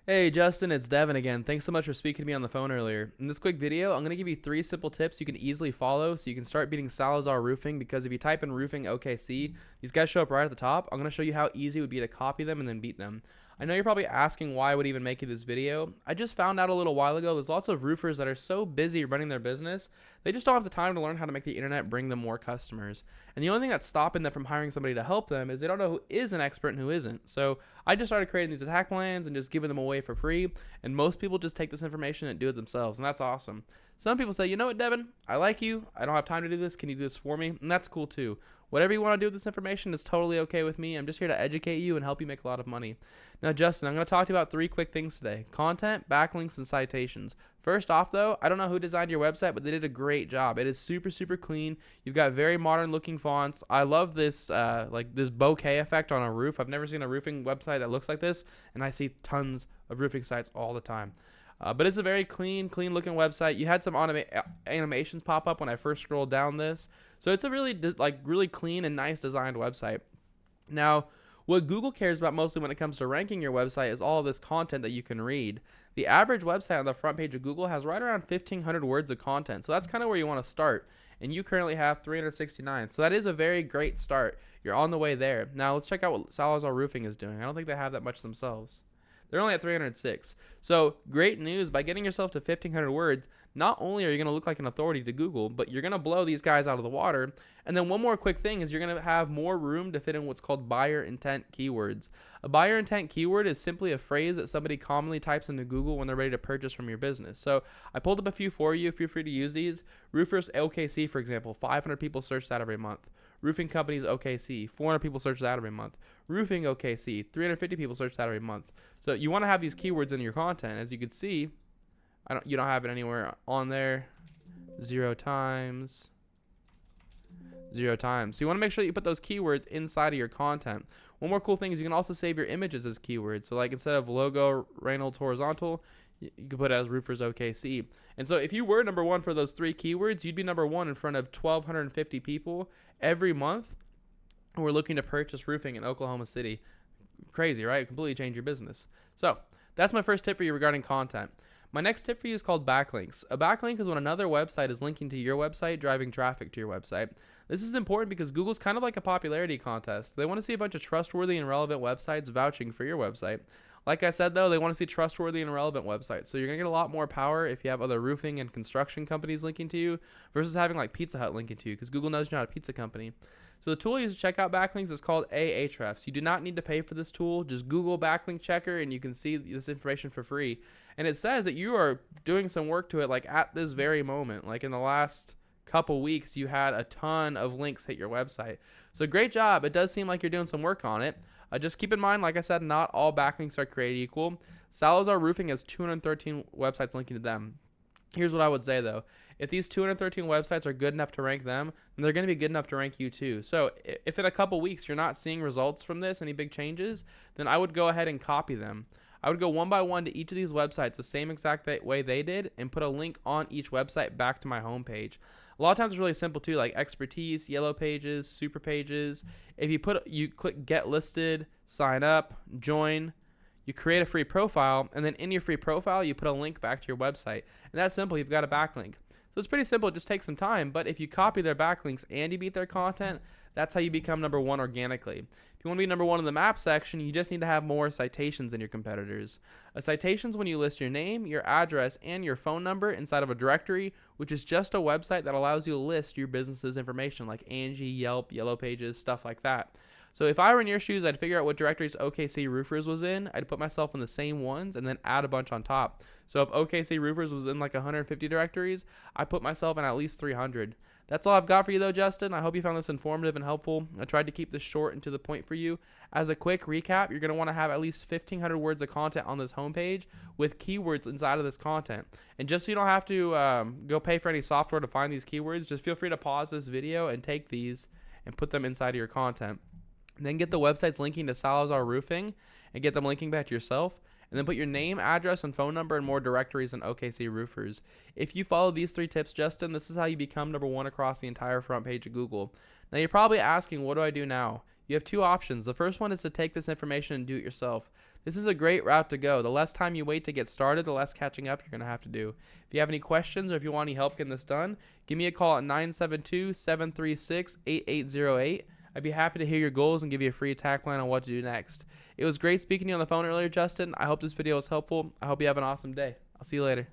Hey Justin, it's Devin again. Thanks so much for speaking to me on the phone earlier. In this quick video, I'm going to give you 3 simple tips you can easily follow so you can start beating Salazar Roofing, because if you type in roofing OKC, these guys show up right at the top. I'm going to show you how easy it would be to copy them and then beat them. I know you're probably asking why I would even make you this video. I just found out a little while ago there's lots of roofers that are so busy running their business, they just don't have the time to learn how to make the internet bring them more customers. And the only thing that's stopping them from hiring somebody to help them is they don't know who is an expert and who isn't. So I just started creating these attack plans and just giving them away for free. And most people just take this information and do it themselves. And that's awesome. Some people say, you know what, Devin, I like you. I don't have time to do this. Can you do this for me? And that's cool too. Whatever you want to do with this information is totally okay with me. I'm just here to educate you and help you make a lot of money. Now, Justin, I'm going to talk to you about 3 quick things today: content, backlinks, and citations. First off, though, I don't know who designed your website, but they did a great job. It is super, super clean. You've got very modern looking fonts. I love this, this bokeh effect on a roof. I've never seen a roofing website that looks like this, and I see tons of roofing sites all the time. But it's a very clean looking website. You had some animations pop up when I first scrolled down this. So it's a really clean and nice designed website. Now, what Google cares about mostly when it comes to ranking your website is all of this content that you can read. The average website on the front page of Google has right around 1,500 words of content. So that's kind of where you want to start. And you currently have 369. So that is a very great start. You're on the way there. Now let's check out what Salazar Roofing is doing. I don't think they have that much themselves. They're only at 306. So great news. By getting yourself to 1,500 words, not only are you going to look like an authority to Google, but you're going to blow these guys out of the water. And then one more quick thing is you're going to have more room to fit in what's called buyer intent keywords. A buyer intent keyword is simply a phrase that somebody commonly types into Google when they're ready to purchase from your business. So I pulled up a few for you. Feel free to use these. Roofers OKC, for example, 500 people search that every month. Roofing companies OKC, 400 people search that every month. Roofing OKC, 350 people search that every month. So you want to have these keywords in your content. As you can see, you don't have it anywhere on there. 0 times. 0 times. So you want to make sure that you put those keywords inside of your content. One more cool thing is you can also save your images as keywords. So like instead of logo Reynolds horizontal, you can put it as roofers OKC. And so if you were number 1 for those 3 keywords, you'd be number 1 in front of 1,250 people every month who are looking to purchase roofing in Oklahoma City. Crazy, right? Completely change your business. So that's my first tip for you regarding content. My next tip for you is called backlinks. A backlink is when another website is linking to your website, driving traffic to your website. This is important because Google's kind of like a popularity contest. They want to see a bunch of trustworthy and relevant websites vouching for your website. Like I said, though, they want to see trustworthy and relevant websites. So you're going to get a lot more power if you have other roofing and construction companies linking to you versus having like Pizza Hut linking to you, because Google knows you're not a pizza company. So the tool you use to check out backlinks is called Ahrefs. You do not need to pay for this tool. Just Google backlink checker and you can see this information for free. And it says that you are doing some work to it like at this very moment. Like in the last couple weeks, you had a ton of links hit your website. So great job. It does seem like you're doing some work on it. Just keep in mind, like I said, not all backlinks are created equal. Salazar Roofing has 213 websites linking to them. Here's what I would say, though. If these 213 websites are good enough to rank them, then they're going to be good enough to rank you too. So if in a couple weeks you're not seeing results from this, any big changes, then I would go ahead and copy them. I would go one by one to each of these websites the same exact way they did and put a link on each website back to my homepage. A lot of times it's really simple too, like expertise, yellow pages, super pages. If you click get listed, sign up, join, you create a free profile, and then in your free profile, you put a link back to your website. And that's simple. You've got a backlink. So it's pretty simple. It just takes some time. But if you copy their backlinks and you beat their content, that's how you become number 1 organically. If you want to be number 1 in the map section, you just need to have more citations than your competitors. A citation is when you list your name, your address, and your phone number inside of a directory, which is just a website that allows you to list your business's information like Angie, Yelp, Yellow Pages, stuff like that. So if I were in your shoes, I'd figure out what directories OKC Roofers was in. I'd put myself in the same ones and then add a bunch on top. So if OKC Roofers was in like 150 directories, I put myself in at least 300. That's all I've got for you though, Justin. I hope you found this informative and helpful. I tried to keep this short and to the point for you. As a quick recap, you're going to want to have at least 1,500 words of content on this homepage with keywords inside of this content. And just so you don't have to go pay for any software to find these keywords, just feel free to pause this video and take these and put them inside of your content. And then get the websites linking to Salazar Roofing and get them linking back to yourself. And then put your name, address, and phone number in more directories than OKC Roofers. If you follow these 3 tips, Justin, this is how you become number 1 across the entire front page of Google. Now you're probably asking, what do I do now? You have 2 options. The first one is to take this information and do it yourself. This is a great route to go. The less time you wait to get started, the less catching up you're going to have to do. If you have any questions or if you want any help getting this done, give me a call at 972-736-8808. I'd be happy to hear your goals and give you a free attack plan on what to do next. It was great speaking to you on the phone earlier, Justin. I hope this video was helpful. I hope you have an awesome day. I'll see you later.